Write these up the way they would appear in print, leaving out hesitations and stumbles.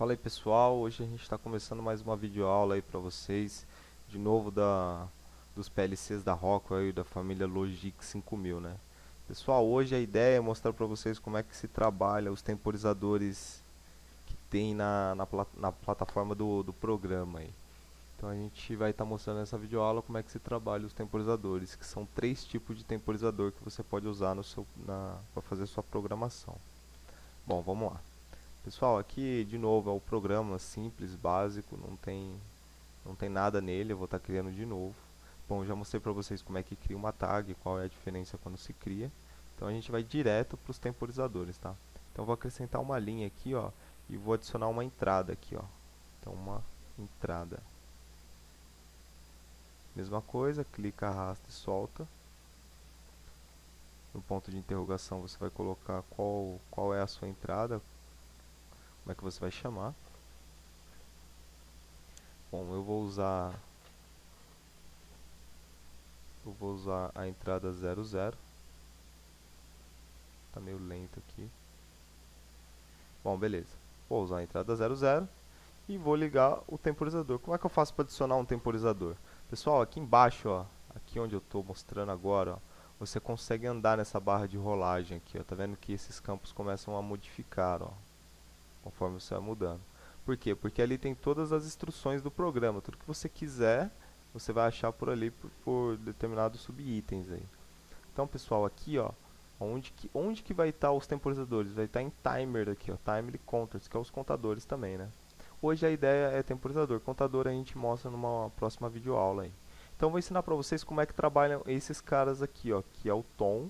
Fala aí pessoal, hoje a gente está começando mais uma videoaula aí para vocês, de novo dos PLCs da Rockwell e da família Logic 5000, né? Pessoal, hoje a ideia é mostrar para vocês como é que se trabalha os temporizadores que tem na plataforma do programa aí. Então a gente vai estar mostrando nessa videoaula como é que se trabalha os temporizadores, que são três tipos de temporizador que você pode usar para fazer sua programação. Bom, vamos lá. Pessoal, aqui de novo é o programa simples, básico, não tem nada nele, eu vou estar criando de novo. Bom, já mostrei para vocês como é que cria uma tag, qual é a diferença quando se cria. Então a gente vai direto para os temporizadores, tá? Então eu vou acrescentar uma linha aqui, ó, e vou adicionar uma entrada aqui, ó. Então uma entrada. Mesma coisa, clica, arrasta e solta. No ponto de interrogação você vai colocar qual é a sua entrada, como é que você vai chamar. Bom, eu vou usar a entrada 00. Tá meio lento aqui. Bom, beleza. Vou usar a entrada 00 e vou ligar o temporizador. Como é que eu faço para adicionar um temporizador? Pessoal, aqui embaixo, ó, aqui onde eu estou mostrando agora, ó, você consegue andar nessa barra de rolagem aqui, ó. Tá vendo que esses campos começam a modificar, ó, conforme você vai mudando. Por quê? Porque ali tem todas as instruções do programa. Tudo que você quiser, você vai achar por ali por determinados subitens aí. Então, pessoal, aqui, ó, onde que vai estar os temporizadores? Vai estar em timer aqui, ó, timer counters, que é os contadores também, né? Hoje a ideia é temporizador. Contador a gente mostra numa próxima videoaula aí. Então, eu vou ensinar para vocês como é que trabalham esses caras aqui, ó, que é o tom,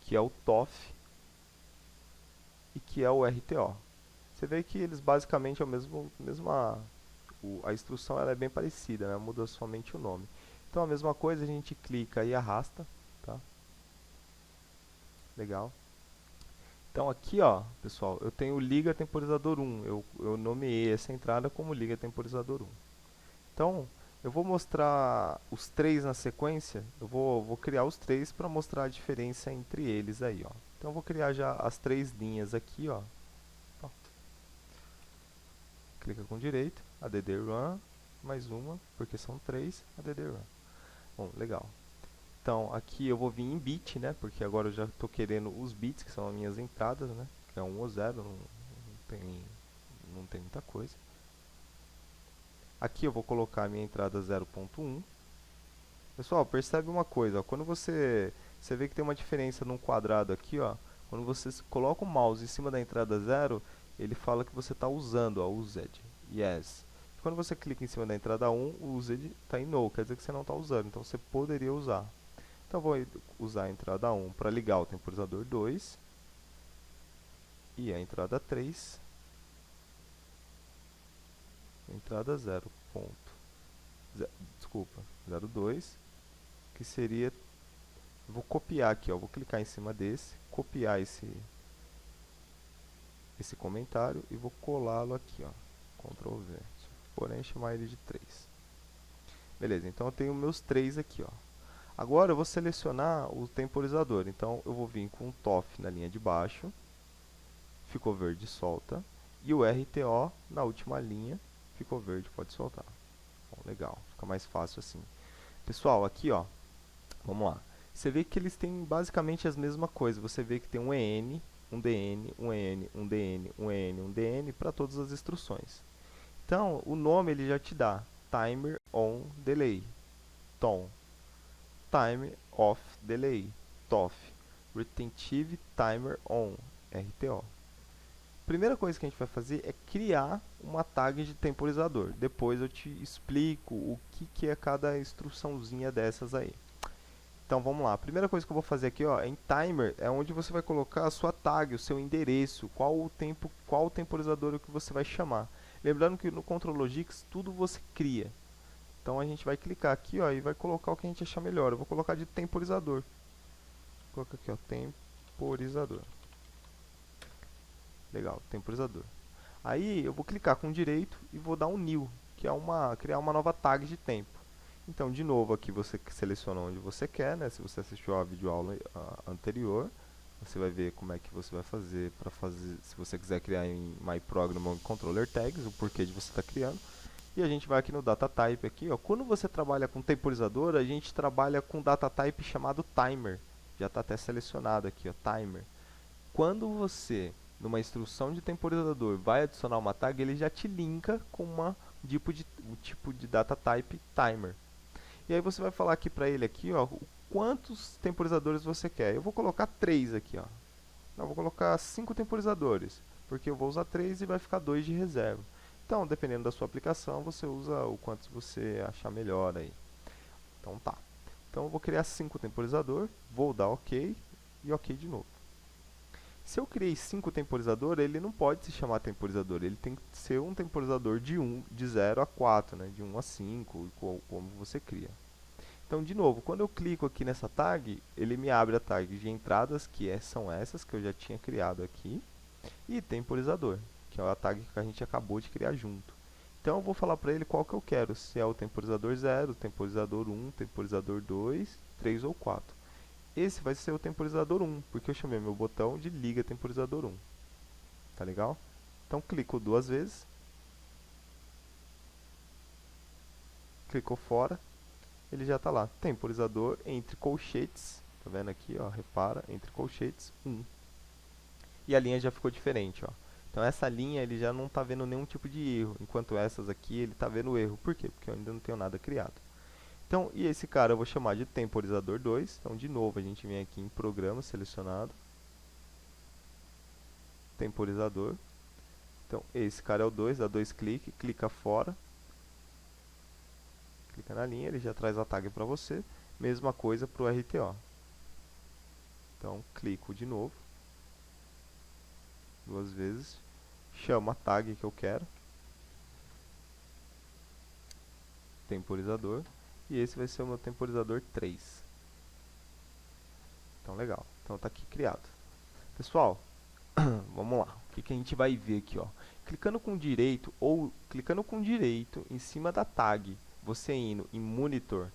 que é o TOF e que é o RTO. Você vê que eles basicamente é a instrução ela é bem parecida, né? Muda somente o nome. Então a mesma coisa, a gente clica e arrasta, tá? Legal. Então aqui, ó, pessoal, eu tenho o liga temporizador 1. Eu nomeei essa entrada como liga temporizador 1. Então, eu vou mostrar os três na sequência. Eu vou criar os três para mostrar a diferença entre eles aí, ó. Então eu vou criar já as três linhas aqui, ó. Clica com direito, add run, mais uma, porque são três, add run. Bom, legal. Então, aqui eu vou vir em bit, né? Porque agora eu já estou querendo os bits, que são as minhas entradas, né? Que é 1 ou 0, não tem muita coisa. Aqui eu vou colocar a minha entrada 0.1. Pessoal, percebe uma coisa, ó, quando você vê que tem uma diferença num quadrado aqui, ó, quando você coloca o mouse em cima da entrada 0, ele fala que você está usando, ó, used, yes. Quando você clica em cima da entrada 1, o used está em no, quer dizer que você não está usando, então você poderia usar. Então, vou usar a entrada 1 para ligar o temporizador 2 e a entrada 3, entrada 0. Desculpa, 02, que seria, vou copiar aqui, ó, vou clicar em cima desse, copiar esse comentário e vou colá-lo aqui, ó, Ctrl V, porém chamar ele de 3. Beleza, então eu tenho meus 3 aqui, ó. Agora eu vou selecionar o temporizador, então eu vou vir com o TOF na linha de baixo, ficou verde, solta, e o RTO na última linha, ficou verde, pode soltar. Bom, legal, fica mais fácil assim. Pessoal, aqui ó, vamos lá. Você vê que eles têm basicamente as mesmas coisas. Você vê que tem um EN, um DN, um EN, um DN, um EN, um DN para todas as instruções. Então, o nome ele já te dá Timer on Delay, TON, Time off Delay, TOF, Retentive Timer on, RTO. Primeira coisa que a gente vai fazer é criar uma tag de temporizador. Depois eu te explico o que é cada instruçãozinha dessas aí. Então vamos lá. A primeira coisa que eu vou fazer aqui, ó, em timer é onde você vai colocar a sua tag, o seu endereço, qual o temporizador que você vai chamar. Lembrando que no Control Logics tudo você cria. Então a gente vai clicar aqui, ó, e vai colocar o que a gente achar melhor. Eu vou colocar de temporizador. Vou colocar aqui, ó, temporizador. Legal, temporizador. Aí eu vou clicar com direito e vou dar um new, que é criar uma nova tag de tempo. Então, de novo, aqui você seleciona onde você quer, né? Se você assistiu a videoaula anterior. Você vai ver como é que você vai fazer para fazer, se você quiser criar em MyProgram Controller Tags, o porquê de você estar criando. E a gente vai aqui no Data Type aqui, ó. Quando você trabalha com temporizador, a gente trabalha com Data Type chamado Timer. Já está até selecionado aqui, ó, Timer. Quando você, numa instrução de temporizador, vai adicionar uma tag, ele já te linka com um tipo de Data Type Timer. E aí você vai falar aqui para ele aqui, ó, quantos temporizadores você quer. Eu vou colocar 3 aqui, ó. Não, vou colocar 5 temporizadores, porque eu vou usar 3 e vai ficar 2 de reserva. Então, dependendo da sua aplicação, você usa o quanto você achar melhor aí. Então tá. Então eu vou criar 5 temporizador, vou dar OK e OK de novo. Se eu criei 5 temporizador, ele não pode se chamar temporizador, ele tem que ser um temporizador de 0 a 4, né? De 1 a 5, como você cria. Então, de novo, quando eu clico aqui nessa tag, ele me abre a tag de entradas, são essas que eu já tinha criado aqui, e temporizador, que é a tag que a gente acabou de criar junto. Então, eu vou falar para ele qual que eu quero, se é o temporizador 0, temporizador 1, temporizador 2, 3 ou 4. Esse vai ser o temporizador 1, porque eu chamei meu botão de liga temporizador 1. Tá legal? Então, clico 2 vezes, clicou fora, ele já está lá, temporizador entre colchetes, tá vendo aqui, ó, repara, entre colchetes 1. E a linha já ficou diferente, ó. Então essa linha ele já não está vendo nenhum tipo de erro, enquanto essas aqui ele está vendo erro. Por quê? Porque eu ainda não tenho nada criado. Então, e esse cara eu vou chamar de temporizador 2. Então, de novo, a gente vem aqui em programa selecionado, temporizador. Então, esse cara é o 2, dá 2 cliques, clica fora, clica na linha, ele já traz a tag para você. Mesma coisa para o RTO. Então, clico de novo, 2 vezes, chamo a tag que eu quero, temporizador, e esse vai ser o meu temporizador 3. Então, legal. Então, está aqui criado. Pessoal, vamos lá. O que a gente vai ver aqui, ó? Clicando com direito em cima da tag, você indo em Monitor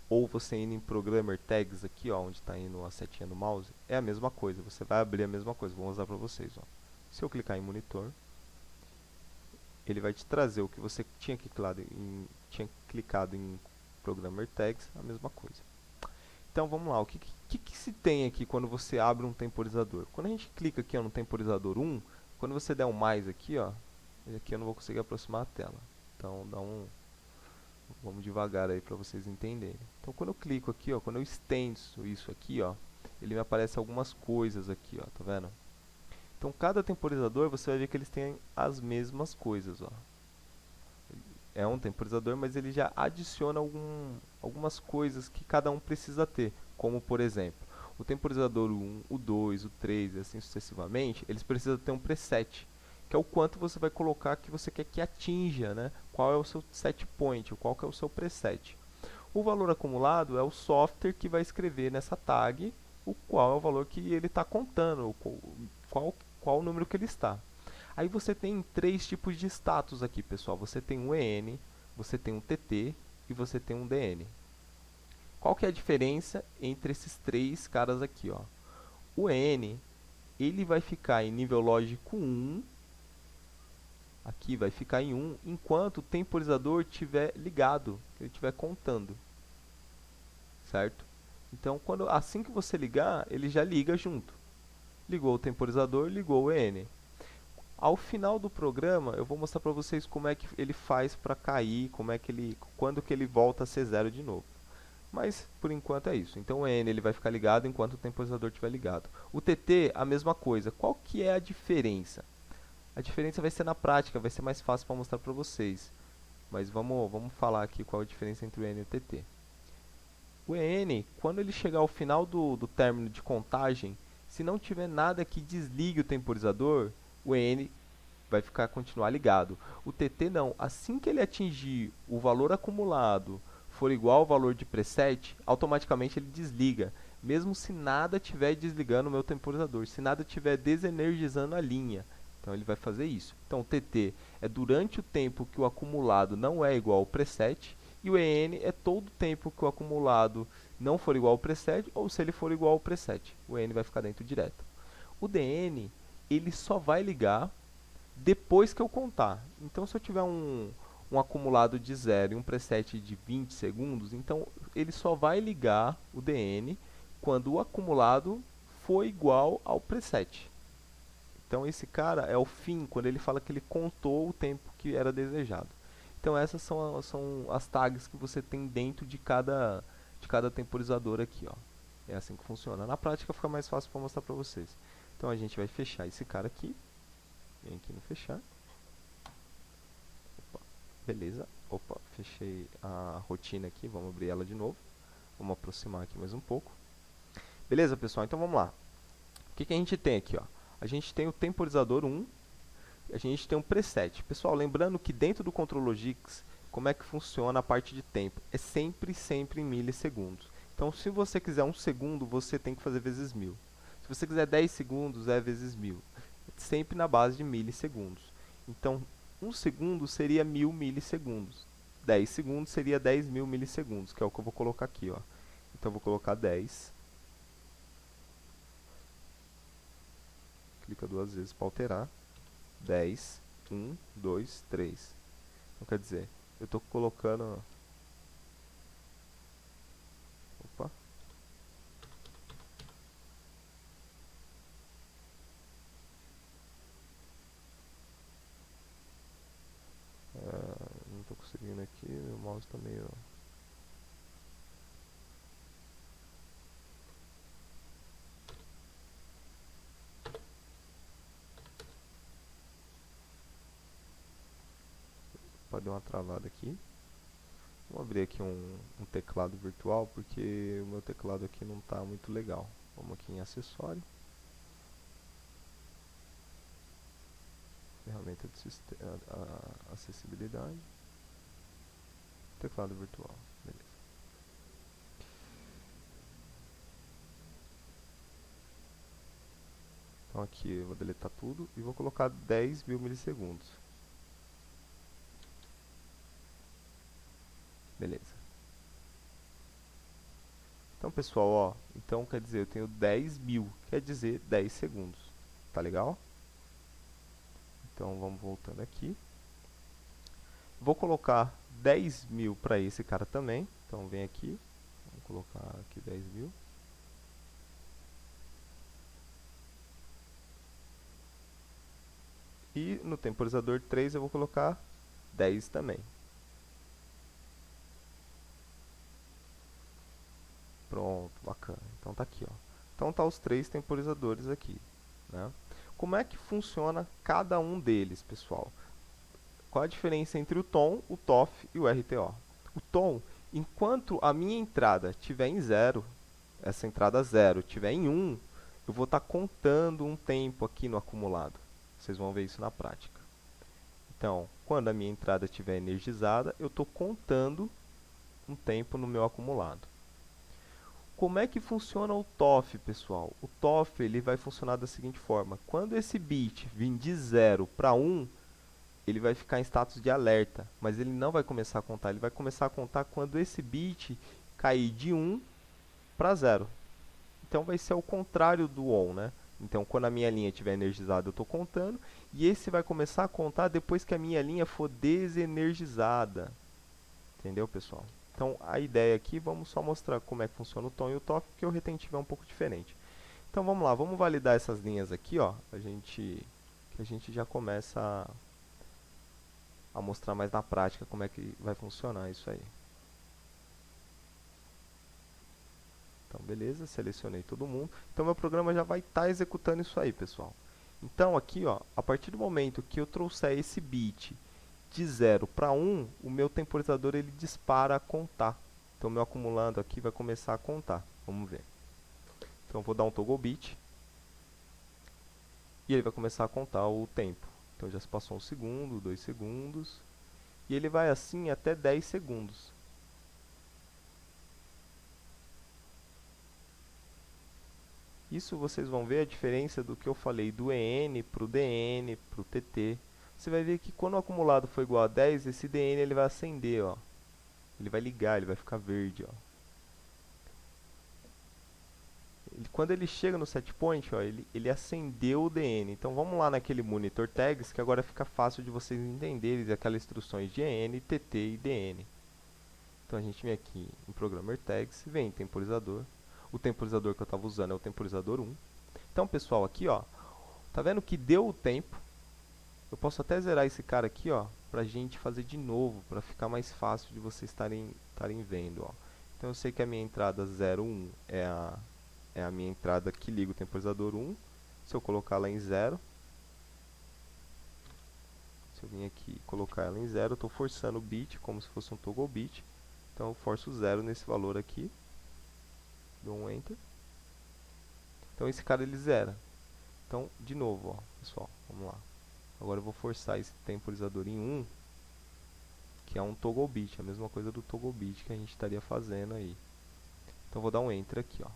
ou você indo em Programmer Tags aqui, ó, onde está indo a setinha do mouse, é a mesma coisa. Você vai abrir a mesma coisa. Vou mostrar para vocês, ó. Se eu clicar em Monitor, ele vai te trazer o que você tinha clicado em Programmer Tags, a mesma coisa. Então vamos lá, o que se tem aqui quando você abre um temporizador? Quando a gente clica aqui ó, no temporizador 1, quando você der um mais aqui, ó, aqui eu não vou conseguir aproximar a tela. Então vamos devagar aí para vocês entenderem. Então quando eu clico aqui, ó, quando eu estendo isso aqui, ó, ele me aparece algumas coisas aqui, ó, tá vendo? Então cada temporizador você vai ver que eles têm as mesmas coisas, ó. É um temporizador, mas ele já adiciona algumas coisas que cada um precisa ter, como por exemplo, o temporizador 1, o 2, o 3 e assim sucessivamente, eles precisam ter um preset, que é o quanto você vai colocar que você quer que atinja, né? Qual é o seu set point, qual que é o seu preset. O valor acumulado é o software que vai escrever nessa tag, o qual é o valor que ele está contando, qual o número que ele está. Aí você tem 3 tipos de status aqui, pessoal. Você tem um EN, você tem um TT e você tem um DN. Qual que é a diferença entre esses 3 caras aqui, ó? O EN, ele vai ficar em nível lógico 1, aqui vai ficar em 1, enquanto o temporizador estiver ligado, ele estiver contando, certo? Então, assim que você ligar, ele já liga junto. Ligou o temporizador, ligou o EN. Ao final do programa, eu vou mostrar para vocês como é que ele faz para cair, quando que ele volta a ser 0 de novo. Mas, por enquanto, é isso. Então, o EN ele vai ficar ligado enquanto o temporizador estiver ligado. O TT, a mesma coisa. Qual que é a diferença? A diferença vai ser na prática, vai ser mais fácil para mostrar para vocês. Mas vamos falar aqui qual a diferença entre o EN e o TT. O EN, quando ele chegar ao final do término de contagem, se não tiver nada que desligue o temporizador, o EN vai continuar ligado. O TT não, assim que ele atingir o valor acumulado for igual ao valor de preset, automaticamente ele desliga, mesmo se nada estiver desligando o meu temporizador, se nada estiver desenergizando a linha. Então ele vai fazer isso. Então o TT é durante o tempo que o acumulado não é igual ao preset, e o EN é todo o tempo que o acumulado não for igual ao preset, ou se ele for igual ao preset. O N vai ficar dentro direto. O DN, ele só vai ligar depois que eu contar. Então, se eu tiver um acumulado de 0 e um preset de 20 segundos, então ele só vai ligar o DN quando o acumulado for igual ao preset. Então, esse cara é o fim, quando ele fala que ele contou o tempo que era desejado. Então, essas são as tags que você tem dentro de cada temporizador aqui, ó. É assim que funciona. Na prática fica mais fácil para mostrar para vocês. Então, a gente vai fechar esse cara aqui. Vem aqui no fechar. Opa, beleza. Opa, fechei a rotina aqui. Vamos abrir ela de novo. Vamos aproximar aqui mais um pouco. Beleza, pessoal? Então, vamos lá. O que a gente tem aqui, ó? A gente tem o temporizador 1, a gente tem um preset. Pessoal, lembrando que dentro do ControlLogix, como é que funciona a parte de tempo? É sempre em milissegundos. Então, se você quiser 1 segundo, você tem que fazer vezes 1000. Se você quiser 10 segundos, é vezes 1000. Sempre na base de milissegundos. Então, 1 segundo seria 1000 milissegundos. 10 segundos seria 10.000 milissegundos, que é o que eu vou colocar aqui, ó. Então, eu vou colocar 10. Clica 2 vezes para alterar. 10, 1, 2, 3. Então, quer dizer, eu estou colocando... Opa. Não estou conseguindo aqui, meu mouse está meio... Pode dar uma travada aqui. Vou abrir aqui um teclado virtual, porque o meu teclado aqui não está muito legal. Vamos aqui em acessório. Ferramenta de acessibilidade. Teclado virtual. Beleza. Então aqui eu vou deletar tudo e vou colocar 10.000 milissegundos. Beleza. Então, pessoal, ó, então quer dizer, eu tenho 10.000, quer dizer 10 segundos. Tá legal? Então, vamos voltando aqui. Vou colocar 10.000 para esse cara também. Então, vem aqui. Vamos colocar aqui 10.000. E no temporizador 3 eu vou colocar 10 também. Pronto, bacana. Então tá aqui, ó. Então tá os 3 temporizadores aqui, né? Como é que funciona cada um deles, pessoal? Qual a diferença entre o tom, o TOF e o RTO? O tom, enquanto a minha entrada estiver em 0, essa entrada 0 estiver em 1, eu vou estar contando um tempo aqui no acumulado. Vocês vão ver isso na prática. Então, quando a minha entrada estiver energizada, eu estou contando um tempo no meu acumulado. Como é que funciona o TOF, pessoal? O TOF ele vai funcionar da seguinte forma. Quando esse bit vir de 0 para 1, ele vai ficar em status de alerta, mas ele não vai começar a contar. Ele vai começar a contar quando esse bit cair de 1 para 0. Então vai ser o contrário do ON, né? Então quando a minha linha estiver energizada eu estou contando, e esse vai começar a contar depois que a minha linha for desenergizada. Entendeu, pessoal? Então a ideia aqui, vamos só mostrar como é que funciona o tom e o TOF, porque o retentivo é um pouco diferente. Então vamos lá, vamos validar essas linhas aqui, ó, que a gente já começa a mostrar mais na prática como é que vai funcionar isso aí. Então beleza, selecionei todo mundo. Então meu programa já vai estar executando isso aí, pessoal. Então aqui, ó, a partir do momento que eu trouxer esse bit de 0 para 1, o meu temporizador ele dispara a contar. Então, meu acumulando aqui vai começar a contar. Vamos ver. Então, eu vou dar um toggle bit. E ele vai começar a contar o tempo. Então, já se passou 1 segundo, 2 segundos. E ele vai assim até 10 segundos. Isso vocês vão ver a diferença do que eu falei do EN para o DN, para o TT. Você vai ver que quando o acumulado for igual a 10, esse DN ele vai acender, ó. Ele vai ligar, ele vai ficar verde, ó. quando ele chega no set point, ó, ele acendeu o DN. Então vamos lá naquele monitor tags, que agora fica fácil de vocês entenderem aquelas instruções de EN, TT e DN. Então a gente vem aqui em Programmer Tags, vem em temporizador. O temporizador que eu estava usando é o temporizador 1. Então, pessoal, aqui, ó, tá vendo que deu o tempo? Eu posso até zerar esse cara aqui, ó, pra gente fazer de novo, para ficar mais fácil de vocês estarem vendo, ó. Então eu sei que a minha entrada 01 é a minha entrada que liga o temporizador 1. Se eu colocar ela em 0, se eu vir aqui e colocar ela em 0, eu estou forçando o bit como se fosse um toggle bit. Então eu forço 0 nesse valor aqui, dou um enter. Então esse cara ele zera. Então, de novo, ó, pessoal, vamos lá. Agora eu vou forçar esse temporizador em 1, que é um toggle bit, a mesma coisa do toggle bit que a gente estaria fazendo aí. Então vou dar um enter aqui, ó.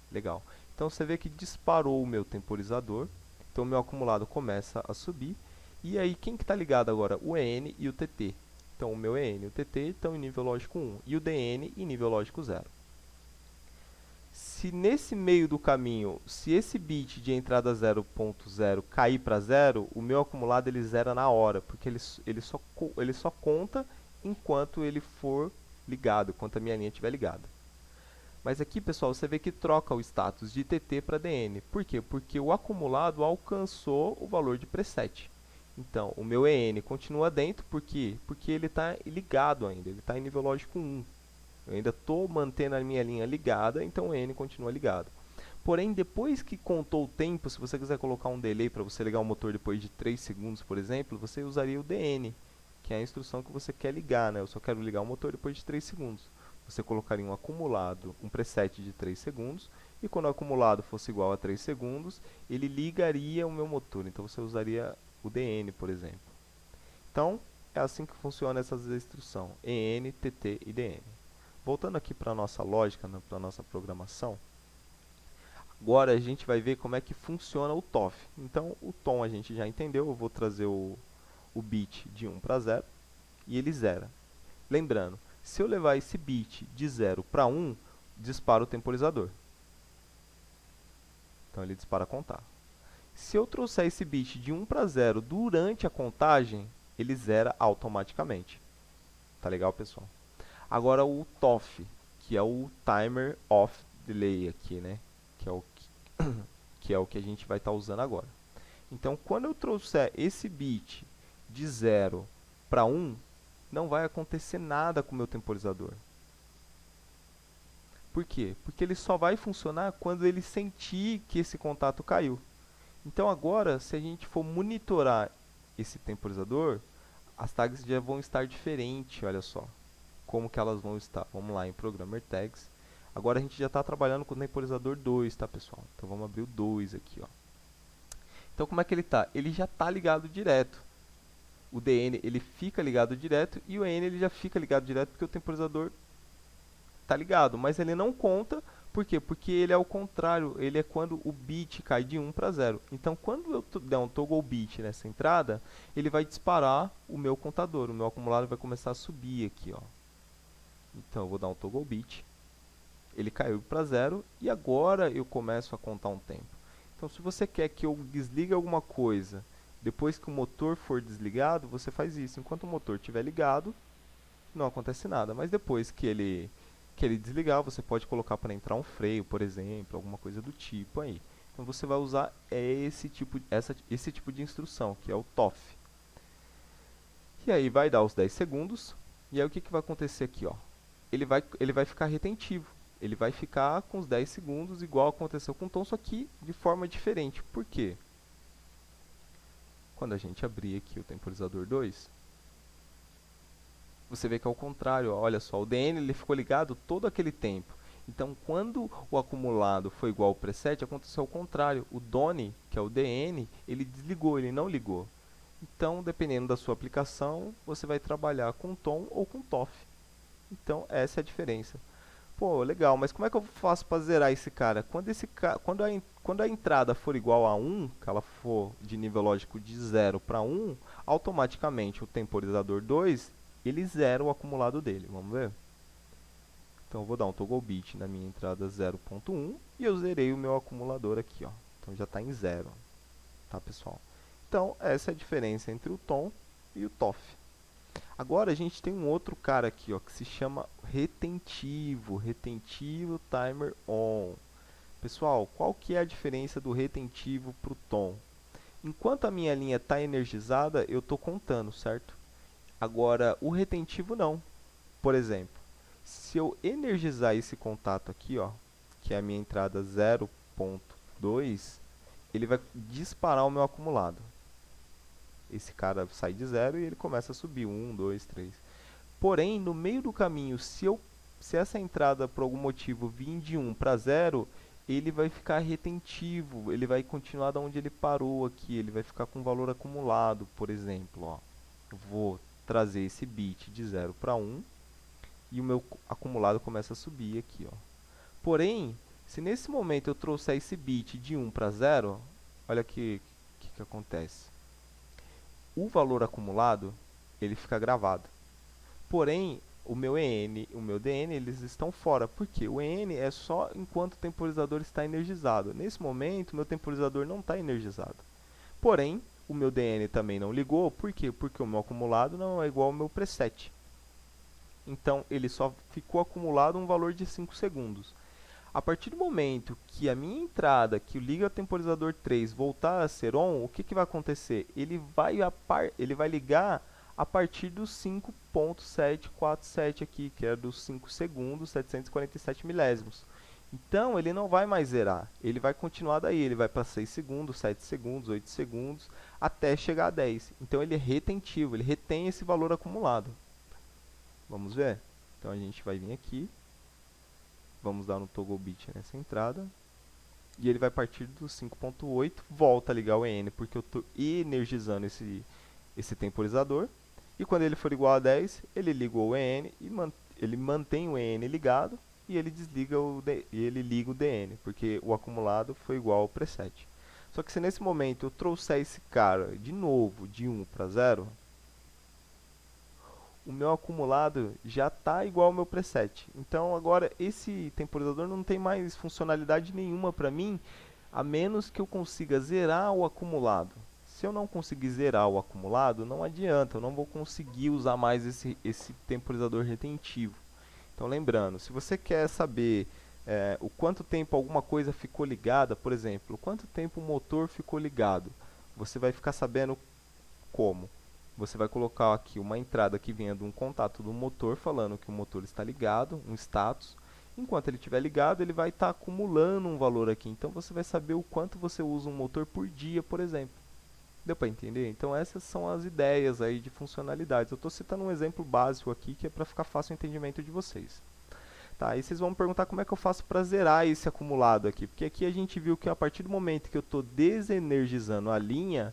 Legal. Então você vê que disparou o meu temporizador. Então o meu acumulado começa a subir. E aí quem que está ligado agora? O EN e o TT. Então o meu EN e o TT estão em nível lógico 1 e o DN em nível lógico 0. Se nesse meio do caminho, se esse bit de entrada 0.0 cair para 0, o meu acumulado ele zera na hora, porque ele só conta enquanto ele for ligado, enquanto a minha linha estiver ligada. Mas aqui, pessoal, você vê que troca o status de TT para DN. Por quê? Porque o acumulado alcançou o valor de preset. Então, o meu EN continua dentro, por quê? Porque ele está ligado ainda, ele está em nível lógico 1. Eu ainda estou mantendo a minha linha ligada, então o EN continua ligado. Porém, depois que contou o tempo, se você quiser colocar um delay para você ligar o motor depois de 3 segundos, por exemplo, você usaria o DN, que é a instrução que você quer ligar, né? Eu só quero ligar o motor depois de 3 segundos. Você colocaria um acumulado, um preset de 3 segundos, e quando o acumulado fosse igual a 3 segundos, ele ligaria o meu motor. Então você usaria o DN, por exemplo. Então, é assim que funciona essa instrução, EN, TT e DN. Voltando aqui para a nossa lógica, né, para a nossa programação, agora a gente vai ver como é que funciona o TOF. Então, o tom a gente já entendeu, eu vou trazer o bit de 1 para 0 e ele zera. Lembrando, se eu levar esse bit de 0 para 1, dispara o temporizador. Então ele dispara a contar. Se eu trouxer esse bit de 1 para 0 durante a contagem, ele zera automaticamente. Tá legal, pessoal? Agora o TOF, que é o Timer Off Delay aqui, né? Que é o que a gente vai estar usando agora. Então, quando eu trouxer esse bit de 0 para 1, não vai acontecer nada com o meu temporizador. Por quê? Porque ele só vai funcionar quando ele sentir que esse contato caiu. Então agora, se a gente for monitorar esse temporizador, as tags já vão estar diferentes, olha só. Como que elas vão estar. Vamos lá em Programmer Tags. Agora a gente já está trabalhando com o temporizador 2, tá, pessoal? Então vamos abrir o 2 aqui, ó. Então como é que ele está? Ele já está ligado direto. O DN ele fica ligado direto e o EN ele já fica ligado direto porque o temporizador está ligado, mas ele não conta, por quê? Porque ele é o contrário, ele é quando o bit cai de 1 para 0. Então quando eu der um toggle bit nessa entrada, ele vai disparar o meu contador, o meu acumulado vai começar a subir aqui, ó. Então eu vou dar um toggle bit, ele caiu para 0 e agora eu começo a contar um tempo. Então se você quer que eu desligue alguma coisa depois que o motor for desligado, você faz isso. Enquanto o motor estiver ligado, não acontece nada. Mas depois que ele desligar, você pode colocar para entrar um freio, por exemplo, alguma coisa do tipo aí. Então você vai usar esse tipo de instrução, que é o TOF. E aí vai dar os 10 segundos. E aí o que vai acontecer aqui, ó? Ele vai ficar retentivo. Ele vai ficar com os 10 segundos, igual aconteceu com o tom, só que de forma diferente. Por quê? Quando a gente abrir aqui o temporizador 2, você vê que é o contrário, ó, olha só, o DN ele ficou ligado todo aquele tempo. Então, quando o acumulado foi igual ao preset, aconteceu o contrário. O DONE, que é o DN, ele desligou, ele não ligou. Então, dependendo da sua aplicação, você vai trabalhar com tom ou com TOF. Então, essa é a diferença. Pô, legal, mas como é que eu faço para zerar esse cara? Quando a entrada for igual a 1, que ela for de nível lógico de 0 para 1, automaticamente o temporizador 2, ele zera o acumulado dele. Vamos ver? Então, eu vou dar um toggle bit na minha entrada 0.1 e eu zerei o meu acumulador aqui, ó. Então, já está em 0, tá, pessoal? Então, essa é a diferença entre o tom e o TOF. Agora, a gente tem um outro cara aqui, ó, que se chama retentivo timer on. Pessoal, qual que é a diferença do retentivo para o tom? Enquanto a minha linha está energizada, eu estou contando, certo? Agora, o retentivo não. Por exemplo, se eu energizar esse contato aqui, ó, que é a minha entrada 0.2, ele vai disparar o meu acumulado. Esse cara sai de 0 e ele começa a subir, 1, 2, 3. Porém, no meio do caminho, se essa entrada por algum motivo vir de 1 para 0, ele vai ficar retentivo, ele vai continuar da onde ele parou aqui, ele vai ficar com valor acumulado, por exemplo. Ó. Eu vou trazer esse bit de 0 para 1 e o meu acumulado começa a subir aqui. Ó. Porém, se nesse momento eu trouxer esse bit de 1 para 0, olha que acontece. O valor acumulado, ele fica gravado. Porém, o meu EN e o meu DN, eles estão fora. Por quê? O EN é só enquanto o temporizador está energizado. Nesse momento, o meu temporizador não está energizado. Porém, o meu DN também não ligou. Por quê? Porque o meu acumulado não é igual ao meu preset. Então, ele só ficou acumulado um valor de 5 segundos. A partir do momento que a minha entrada, que liga o temporizador 3, voltar a ser on, o que vai acontecer? Ele vai ligar a partir dos 5.747 aqui, que é dos 5 segundos, 747 milésimos. Então, ele não vai mais zerar, ele vai continuar daí, ele vai para 6 segundos, 7 segundos, 8 segundos, até chegar a 10. Então, ele é retentivo, ele retém esse valor acumulado. Vamos ver? Então, a gente vai vir aqui, vamos dar um toggle bit nessa entrada, e ele vai partir do 5.8, volta a ligar o EN, porque eu estou energizando esse temporizador. E quando ele for igual a 10, ele liga o EN e ele mantém o EN ligado e ele desliga e ele liga o DN, porque o acumulado foi igual ao preset. Só que se nesse momento eu trouxer esse cara de novo de 1 para 0, o meu acumulado já está igual ao meu preset. Então agora esse temporizador não tem mais funcionalidade nenhuma para mim, a menos que eu consiga zerar o acumulado. Se eu não conseguir zerar o acumulado, não adianta, eu não vou conseguir usar mais esse temporizador retentivo. Então lembrando, se você quer saber o quanto tempo alguma coisa ficou ligada, por exemplo, o quanto tempo o motor ficou ligado, você vai ficar sabendo como? Você vai colocar aqui uma entrada que venha de um contato do motor falando que o motor está ligado, um status. Enquanto ele estiver ligado, ele vai estar acumulando um valor aqui. Então você vai saber o quanto você usa um motor por dia, por exemplo. Deu para entender? Então essas são as ideias aí de funcionalidades. Eu estou citando um exemplo básico aqui que é para ficar fácil o entendimento de vocês. Tá, aí vocês vão me perguntar como é que eu faço para zerar esse acumulado aqui. Porque aqui a gente viu que a partir do momento que eu estou desenergizando a linha,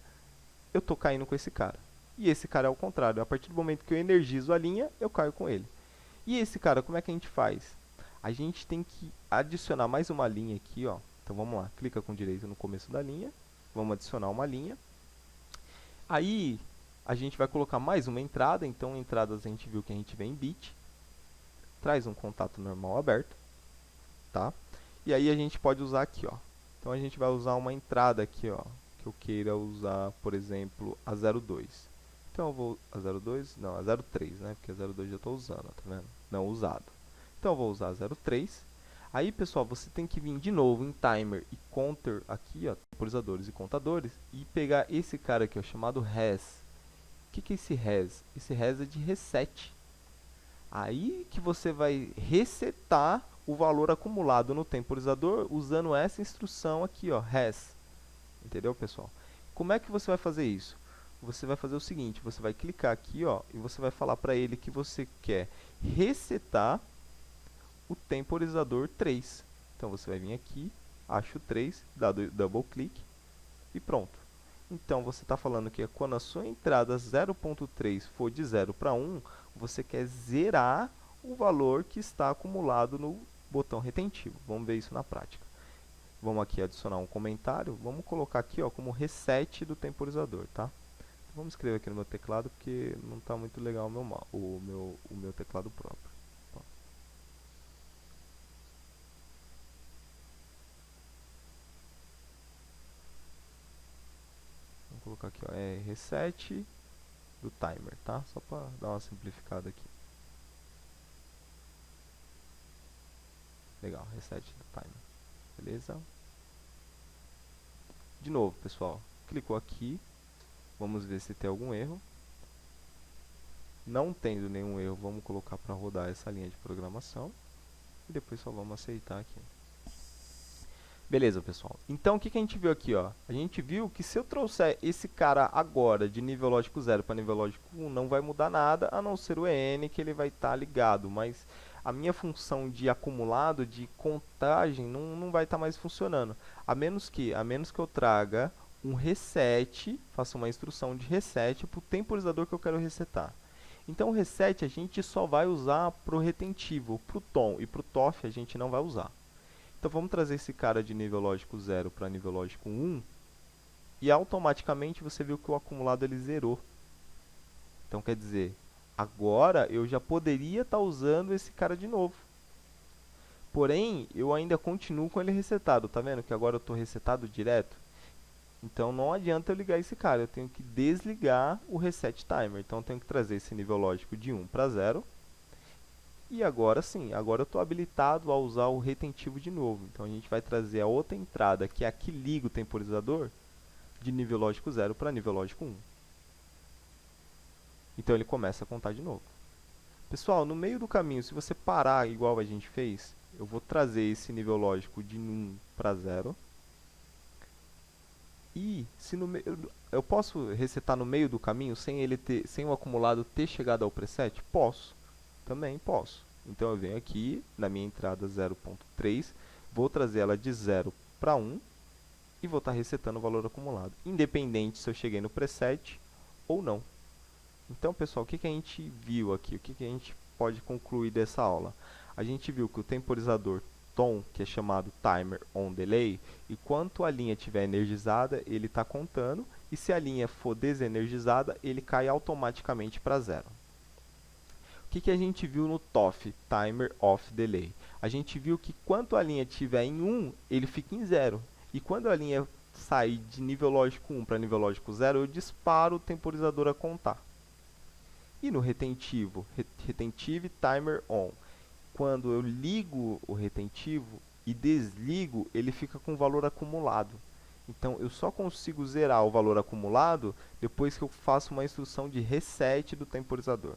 eu estou caindo com esse cara. E esse cara é o contrário. A partir do momento que eu energizo a linha, eu caio com ele. E esse cara, como é que a gente faz? A gente tem que adicionar mais uma linha aqui, ó. Então vamos lá, clica com direito no começo da linha. Vamos adicionar uma linha. Aí a gente vai colocar mais uma entrada. Então entradas a gente viu que a gente vê em bit. Traz um contato normal aberto, tá? E aí a gente pode usar aqui, ó. Então a gente vai usar uma entrada aqui, ó, que eu queira usar, por exemplo, a 02. Então eu vou a 02, não, a 03, né? Porque a 02 já estou usando, tá vendo? Não usado. Então eu vou usar a 03. Aí, pessoal, você tem que vir de novo em timer e counter aqui, ó, temporizadores e contadores, e pegar esse cara aqui, ó, chamado res. O que é esse res? Esse res é de reset. Aí que você vai resetar o valor acumulado no temporizador usando essa instrução aqui, ó, res. Entendeu, pessoal? Como é que você vai fazer isso? Você vai fazer o seguinte, você vai clicar aqui, ó, e você vai falar para ele que você quer resetar o temporizador 3. Então você vai vir aqui, acha o 3, dá double click e pronto. Então você está falando que quando a sua entrada 0.3 for de 0 para 1, você quer zerar o valor que está acumulado no botão retentivo. Vamos ver isso na prática. Vamos aqui adicionar um comentário. Vamos colocar aqui, ó, como reset do temporizador, tá? Vamos escrever aqui no meu teclado porque não está muito legal o meu teclado próprio. Ó. colocar aqui, ó, é reset do timer, tá? Só para dar uma simplificada aqui. Legal, reset do timer. Beleza? De novo, pessoal, clicou aqui, vamos ver se tem algum erro. Não tendo nenhum erro, vamos colocar para rodar essa linha de programação e depois só vamos aceitar aqui. Beleza, pessoal. Então, o que a gente viu aqui, ó? A gente viu que se eu trouxer esse cara agora de nível lógico 0 para nível lógico 1, não vai mudar nada, a não ser o EN, que ele vai estar ligado. Mas a minha função de acumulado, de contagem, não vai estar mais funcionando. A menos que eu traga um reset, faça uma instrução de reset para o temporizador que eu quero resetar. Então, o reset a gente só vai usar para o retentivo, para o tom, e para o TOF a gente não vai usar. Então vamos trazer esse cara de nível lógico 0 para nível lógico 1 e automaticamente você viu que o acumulado ele zerou. Então quer dizer, agora eu já poderia estar usando esse cara de novo. Porém, eu ainda continuo com ele resetado, tá vendo que agora eu estou resetado direto? Então não adianta eu ligar esse cara, eu tenho que desligar o reset timer. Então eu tenho que trazer esse nível lógico de 1 para 0. E agora sim, agora eu estou habilitado a usar o retentivo de novo. Então a gente vai trazer a outra entrada, que é a que liga o temporizador, de nível lógico 0 para nível lógico 1. Então ele começa a contar de novo. Pessoal, no meio do caminho, se você parar igual a gente fez, eu vou trazer esse nível lógico de 1 para 0. E se no meio, eu posso resetar no meio do caminho sem o acumulado ter chegado ao preset? Posso. Também posso. Então eu venho aqui na minha entrada 0.3, vou trazer ela de 0 para 1 e vou estar resetando o valor acumulado, independente se eu cheguei no preset ou não. Então, pessoal, o que a gente viu aqui? O que a gente pode concluir dessa aula? A gente viu que o temporizador tom, que é chamado timer on delay, enquanto a linha estiver energizada, ele está contando, e se a linha for desenergizada, ele cai automaticamente para 0. O que a gente viu no TOF, Timer Off Delay? A gente viu que quando a linha estiver em 1, ele fica em 0. E quando a linha sair de nível lógico 1 para nível lógico 0, eu disparo o temporizador a contar. E no retentivo, Retentive Timer On, quando eu ligo o retentivo e desligo, ele fica com o valor acumulado. Então, eu só consigo zerar o valor acumulado depois que eu faço uma instrução de reset do temporizador.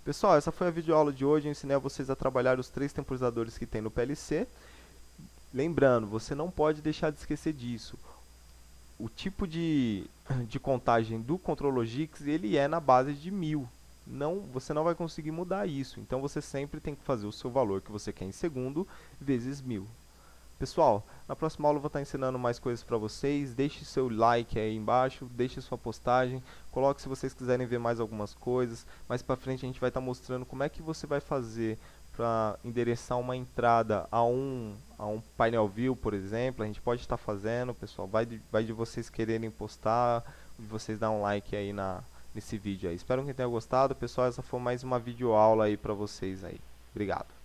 Pessoal, essa foi a videoaula de hoje. Eu ensinei a vocês a trabalhar os 3 temporizadores que tem no PLC. Lembrando, você não pode deixar de esquecer disso. O tipo de contagem do Contrologix, ele é na base de 1000. Você não vai conseguir mudar isso. Então, você sempre tem que fazer o seu valor que você quer em segundo vezes 1000. Pessoal, na próxima aula eu vou estar ensinando mais coisas para vocês. Deixe seu like aí embaixo, deixe sua postagem, coloque se vocês quiserem ver mais algumas coisas. Mais para frente a gente vai estar mostrando como é que você vai fazer para endereçar uma entrada a um painel view, por exemplo. A gente pode estar fazendo, pessoal. Vai de vocês quererem postar, de vocês dar um like aí nesse vídeo aí. Espero que tenham gostado, pessoal. Essa foi mais uma videoaula aí para vocês aí. Obrigado.